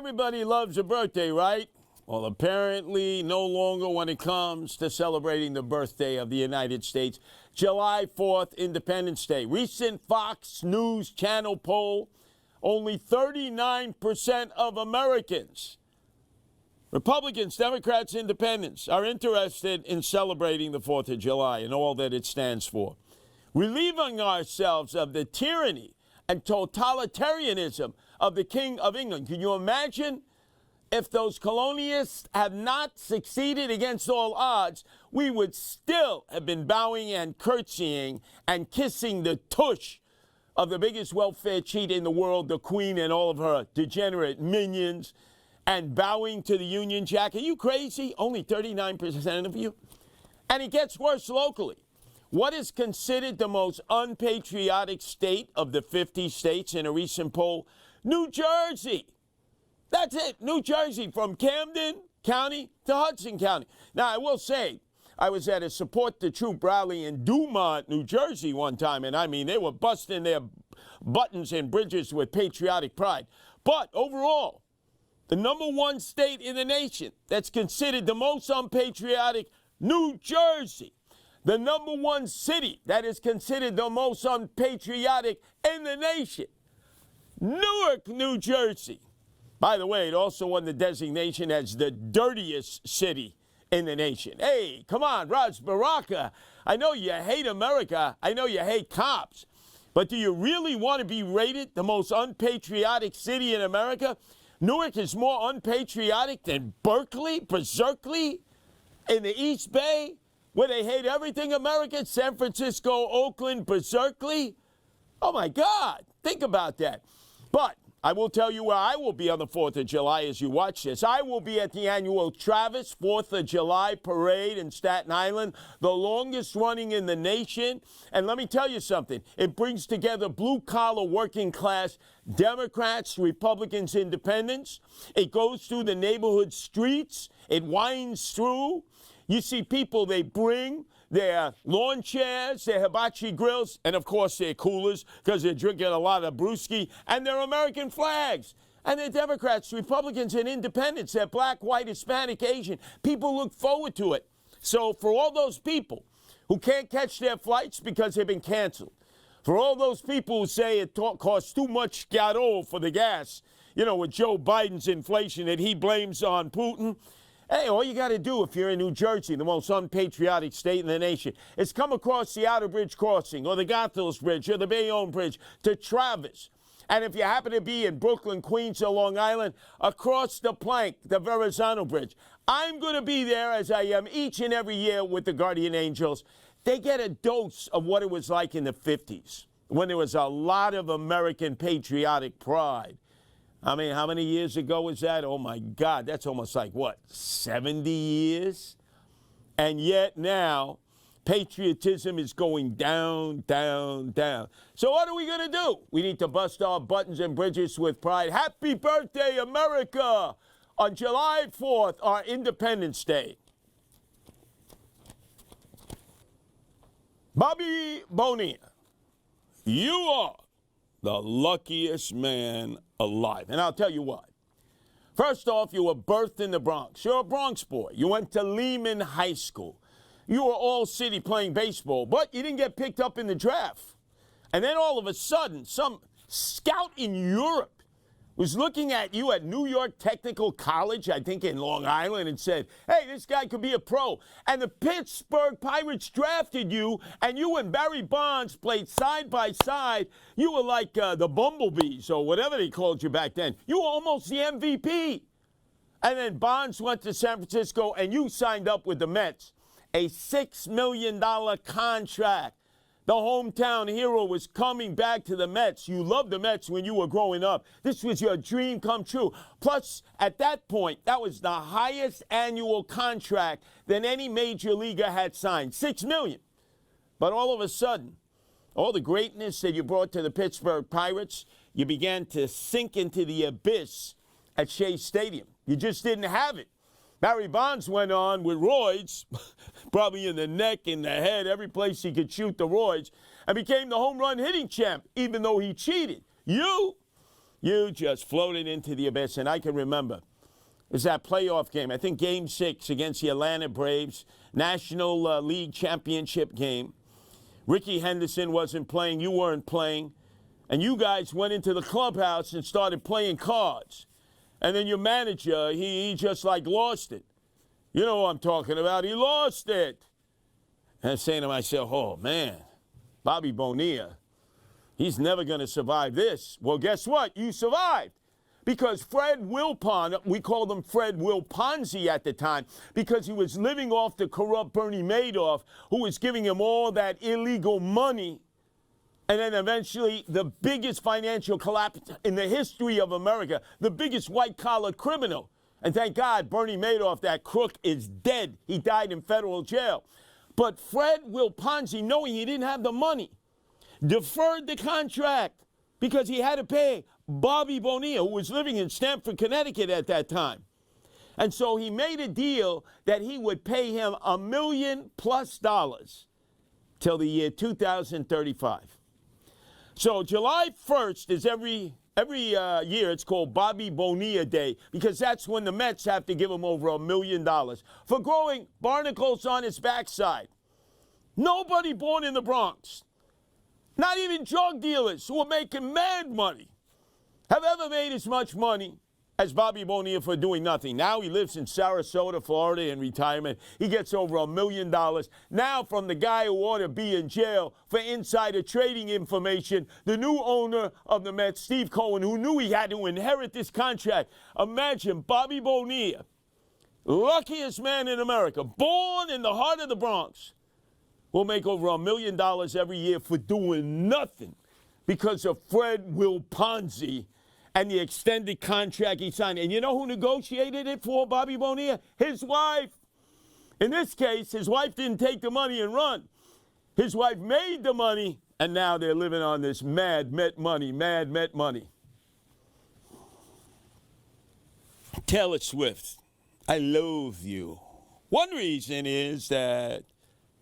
Everybody loves a birthday, right? Well, apparently no longer when it comes to celebrating the birthday of the United States. July 4th, Independence Day. Recent Fox News Channel poll, only 39% of Americans, Republicans, Democrats, Independents, are interested in celebrating the 4th of July and all that it stands for. Relieving ourselves of the tyranny and totalitarianism of the King of England. Can you imagine if those colonialists had not succeeded against all odds? We would still have been bowing and curtsying and kissing the tush of the biggest welfare cheat in the world, the Queen and all of her degenerate minions, and bowing to the Union Jack. Are you crazy? Only 39% of you? And it gets worse locally. What is considered the most unpatriotic state of the 50 states in a recent poll? New Jersey. That's it, New Jersey, from Camden County to Hudson County. Now, I will say, I was at a Support the Troop rally in Dumont, New Jersey one time, and I mean, they were busting their buttons and bridges with patriotic pride. But overall, the number one state in the nation that's considered the most unpatriotic, New Jersey. The number one city that is considered the most unpatriotic in the nation, Newark, New Jersey. By the way, it also won the designation as the dirtiest city in the nation. Hey, come on, Raj Baraka. I know you hate America. I know you hate cops. But do you really want to be rated the most unpatriotic city in America? Newark is more unpatriotic than Berkeley, Berkeley, in the East Bay, where they hate everything American, San Francisco, Oakland, Berkeley. Oh, my God. Think about that. But I will tell you where I will be on the 4th of July as you watch this. I will be at the annual Travis 4th of July parade in Staten Island, the longest running in the nation. And let me tell you something. It brings together blue-collar, working-class Democrats, Republicans, Independents. It goes through the neighborhood streets. It winds through. You see people, they bring their lawn chairs, their hibachi grills, and of course their coolers, because they're drinking a lot of brewski, and their American flags. And they're Democrats, Republicans, and Independents. They're black, white, Hispanic, Asian. People look forward to it. So for all those people who can't catch their flights because they've been canceled, for all those people who say it costs too much gato for the gas, you know, with Joe Biden's inflation that he blames on Putin, hey, all you got to do if you're in New Jersey, the most unpatriotic state in the nation, is come across the Outer Bridge Crossing or the Goethals Bridge or the Bayonne Bridge to Travis. And if you happen to be in Brooklyn, Queens, or Long Island, across the plank, the Verrazano Bridge. I'm going to be there, as I am each and every year with the Guardian Angels. They get a dose of what it was like in the 50s, when there was a lot of American patriotic pride. I mean, how many years ago was that? Oh, my God, that's almost like, what, 70 years? And yet now, patriotism is going down, down, down. So what are we going to do? We need to bust our buttons and bridges with pride. Happy birthday, America, on July 4th, our Independence Day. Bobby Bonilla, you are the luckiest man alive. And I'll tell you why. First off, you were birthed in the Bronx. You're a Bronx boy. You went to Lehman High School. You were all city playing baseball, but you didn't get picked up in the draft. And then all of a sudden, some scout in Europe was looking at you at New York Technical College, I think in Long Island, and said, hey, this guy could be a pro. And the Pittsburgh Pirates drafted you, and you and Barry Bonds played side by side. You were like the Bumblebees, or whatever they called you back then. You were almost the MVP. And then Bonds went to San Francisco, and you signed up with the Mets. A $6 million contract. The hometown hero was coming back to the Mets. You loved the Mets when you were growing up. This was your dream come true. Plus, at that point, that was the highest annual contract that any major leaguer had signed, $6 million. But all of a sudden, all the greatness that you brought to the Pittsburgh Pirates, you began to sink into the abyss at Shea Stadium. You just didn't have it. Barry Bonds went on with roids, probably in the neck, in the head, every place he could shoot the roids, and became the home run hitting champ, even though he cheated. You You just floated into the abyss. And I can remember, it was that playoff game, I think Game 6 against the Atlanta Braves, National League Championship game. Ricky Henderson wasn't playing. You weren't playing. And you guys went into the clubhouse and started playing cards. And then your manager, he just like lost it. You know what I'm talking about. He lost it. And I'm saying to myself, oh, man, Bobby Bonilla, he's never going to survive this. Well, guess what? You survived. Because Fred Wilpon, we called him Fred Wilponzi at the time, because he was living off the corrupt Bernie Madoff, who was giving him all that illegal money. And then eventually the biggest financial collapse in the history of America, the biggest white-collar criminal. And thank God Bernie Madoff, that crook, is dead. He died in federal jail. But Fred Wilponzi, knowing he didn't have the money, deferred the contract because he had to pay Bobby Bonilla, who was living in Stamford, Connecticut at that time. And so he made a deal that he would pay him $1 million+ till the year 2035. So July 1st is every year it's called Bobby Bonilla Day, because that's when the Mets have to give him over $1 million for growing barnacles on his backside. Nobody born in the Bronx, not even drug dealers who are making mad money, have ever made as much money as Bobby Bonilla for doing nothing. Now he lives in Sarasota, Florida, in retirement. He gets over $1 million. Now from the guy who ought to be in jail for insider trading information, the new owner of the Mets, Steve Cohen, who knew he had to inherit this contract. Imagine Bobby Bonilla, luckiest man in America, born in the heart of the Bronx, will make over $1 million every year for doing nothing because of Fred Wilponzi and the extended contract he signed. And you know who negotiated it for Bobby Bonilla? His wife. In this case, his wife didn't take the money and run. His wife made the money, and now they're living on this mad Met money. Taylor Swift, I loathe you. One reason is that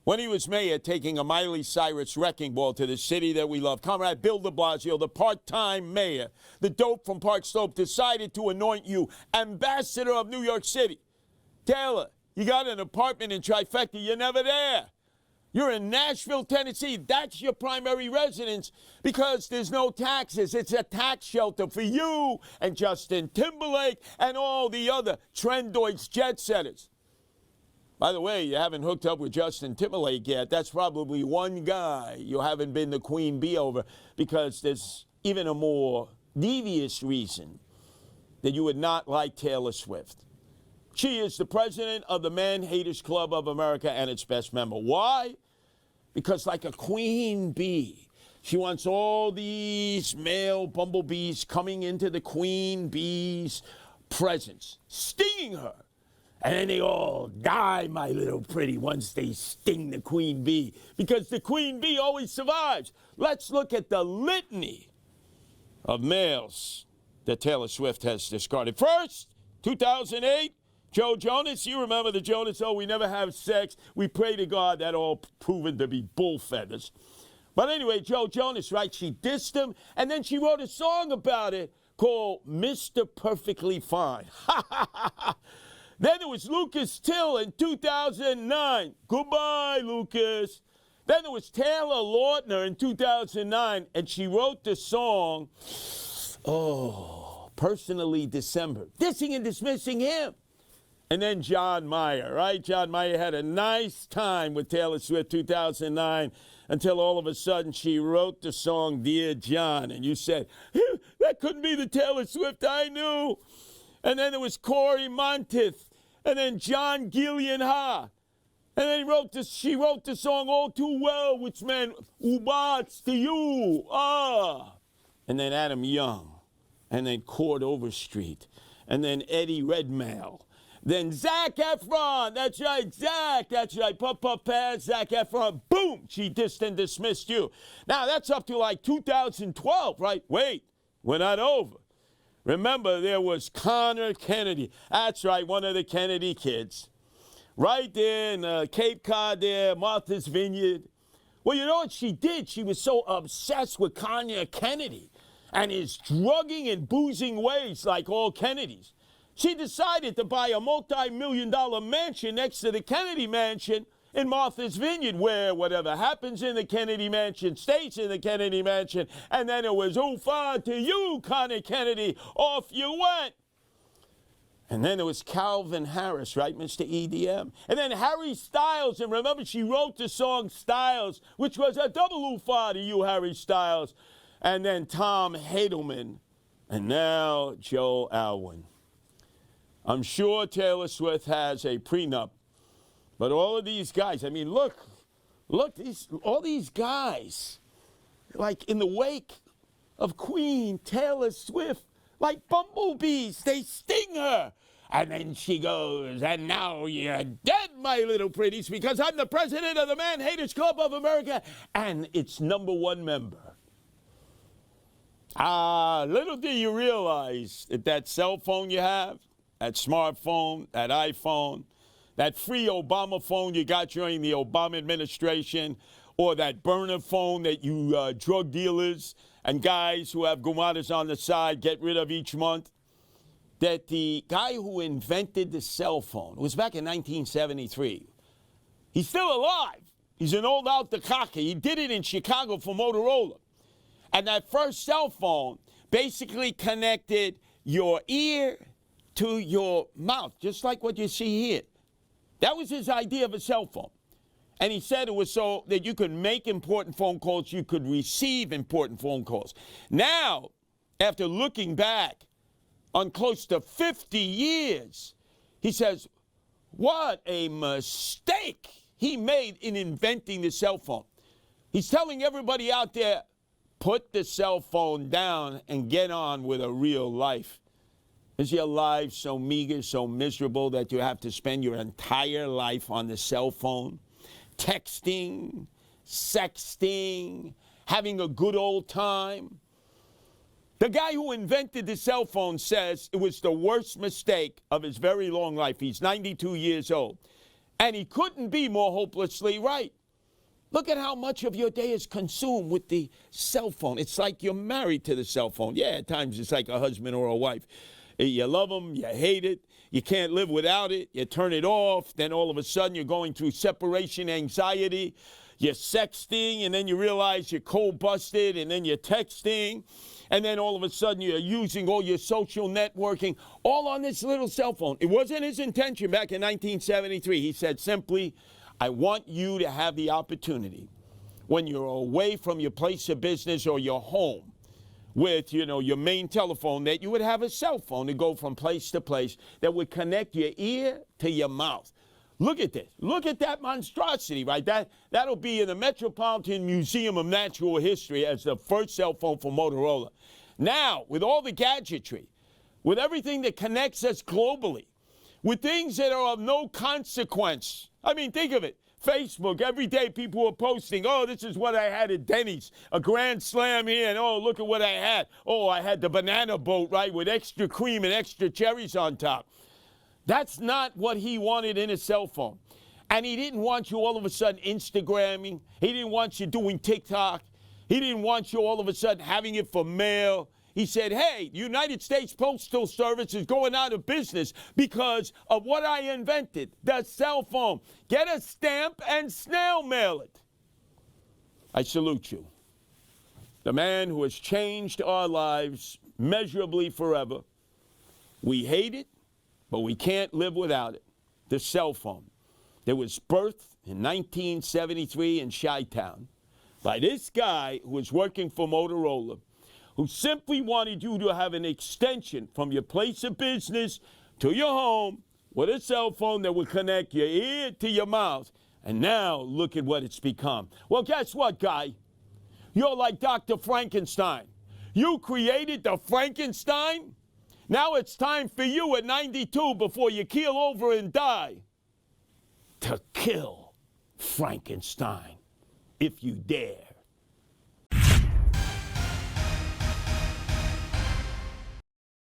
when he was mayor, taking a Miley Cyrus wrecking ball to the city that we love, Comrade Bill de Blasio, the part-time mayor, the dope from Park Slope, decided to anoint you ambassador of New York City. Taylor, you got an apartment in Trifecta. You're never there. You're in Nashville, Tennessee. That's your primary residence because there's no taxes. It's a tax shelter for you and Justin Timberlake and all the other trendoids, jet setters. By the way, you haven't hooked up with Justin Timberlake yet. That's probably one guy you haven't been the queen bee over, because there's even a more devious reason that you would not like Taylor Swift. She is the president of the Man Haters Club of America and its best member. Why? Because like a queen bee, she wants all these male bumblebees coming into the queen bee's presence, stinging her. And then they all die, my little pretty, once they sting the queen bee, because the queen bee always survives. Let's look at the litany of males that Taylor Swift has discarded. First, 2008, Joe Jonas. You remember the Jonas, oh, we never have sex. We pray to God. That all proven to be bull feathers. But anyway, Joe Jonas, right, she dissed him, and then she wrote a song about it called Mr. Perfectly Fine. Ha, ha, ha, ha. Then there was Lucas Till in 2009. Goodbye, Lucas. Then there was Taylor Lautner in 2009, and she wrote the song, Personally December, dissing and dismissing him. And then John Mayer, right? John Mayer had a nice time with Taylor Swift 2009 until all of a sudden she wrote the song Dear John, and you said, that couldn't be the Taylor Swift I knew. And then there was Corey Monteith, and then John Gillian Ha. And then she wrote the song All Too Well, which meant Ubats to you. And then Adam Young, and then Cord Overstreet, and then Eddie Redmayne. Then Zac Efron, that's right, Zac, that's right, Puff Pass, Zac Efron, boom, she dissed and dismissed you. Now, that's up to like 2012, right? Wait, we're not over. Remember, there was Connor Kennedy. That's right, one of the Kennedy kids. Right there in Cape Cod there, Martha's Vineyard. Well, you know what she did? She was so obsessed with Connor Kennedy and his drugging and boozing ways like all Kennedys. She decided to buy a multi-million-dollar mansion next to the Kennedy Mansion in Martha's Vineyard, where whatever happens in the Kennedy Mansion stays in the Kennedy Mansion. And then it was oofa to you, Connie Kennedy. Off you went. And then there was Calvin Harris, right, Mr. EDM? And then Harry Styles, and remember she wrote the song Styles, which was a double oofa to you, Harry Styles. And then Tom Hadelman, and now Joe Alwyn. I'm sure Taylor Swift has a prenup, but all of these guys, I mean, look, all these guys, like in the wake of Queen Taylor Swift, like bumblebees, they sting her. And then she goes, and now you're dead, my little pretties, because I'm the president of the Man Haters Club of America, and its #1 member. Little do you realize that cell phone you have, that smartphone, that iPhone, that free Obama phone you got during the Obama administration, or that burner phone that you drug dealers and guys who have gumadas on the side get rid of each month, that the guy who invented the cell phone, it was back in 1973, he's still alive. He's an old out the cocker. He did it in Chicago for Motorola. And that first cell phone basically connected your ear to your mouth, just like what you see here. That was his idea of a cell phone. And he said it was so that you could make important phone calls, you could receive important phone calls. Now, after looking back on close to 50 years, he says, what a mistake he made in inventing the cell phone. He's telling everybody out there, put the cell phone down and get on with a real life. Is your life so meager, so miserable that you have to spend your entire life on the cell phone? Texting, sexting, having a good old time? The guy who invented the cell phone says it was the worst mistake of his very long life. He's 92 years old. And he couldn't be more hopelessly right. Look at how much of your day is consumed with the cell phone. It's like you're married to the cell phone. Yeah, at times it's like a husband or a wife. You love them, you hate it, you can't live without it, you turn it off, then all of a sudden you're going through separation anxiety, you're sexting, and then you realize you're cold busted, and then you're texting, and then all of a sudden you're using all your social networking, all on this little cell phone. It wasn't his intention back in 1973. He said simply, I want you to have the opportunity when you're away from your place of business or your home with, your main telephone, that you would have a cell phone to go from place to place that would connect your ear to your mouth. Look at this. Look at that monstrosity, right? That'll be in the Metropolitan Museum of Natural History as the first cell phone for Motorola. Now, with all the gadgetry, with everything that connects us globally, with things that are of no consequence. I mean, think of it. Facebook, every day people are posting, oh, this is what I had at Denny's, a grand slam here, and oh, look at what I had. Oh, I had the banana boat, right, with extra cream and extra cherries on top. That's not what he wanted in a cell phone. And he didn't want you all of a sudden Instagramming. He didn't want you doing TikTok. He didn't want you all of a sudden having it for mail. He said, hey, United States Postal Service is going out of business because of what I invented, the cell phone. Get a stamp and snail mail it. I salute you. The man who has changed our lives measurably forever. We hate it, but we can't live without it. The cell phone. It was birthed in 1973 in Chi-Town by this guy who was working for Motorola, who simply wanted you to have an extension from your place of business to your home with a cell phone that would connect your ear to your mouth. And now, look at what it's become. Well, guess what, guy? You're like Dr. Frankenstein. You created the Frankenstein. Now it's time for you at 92, before you keel over and die, to kill Frankenstein, if you dare.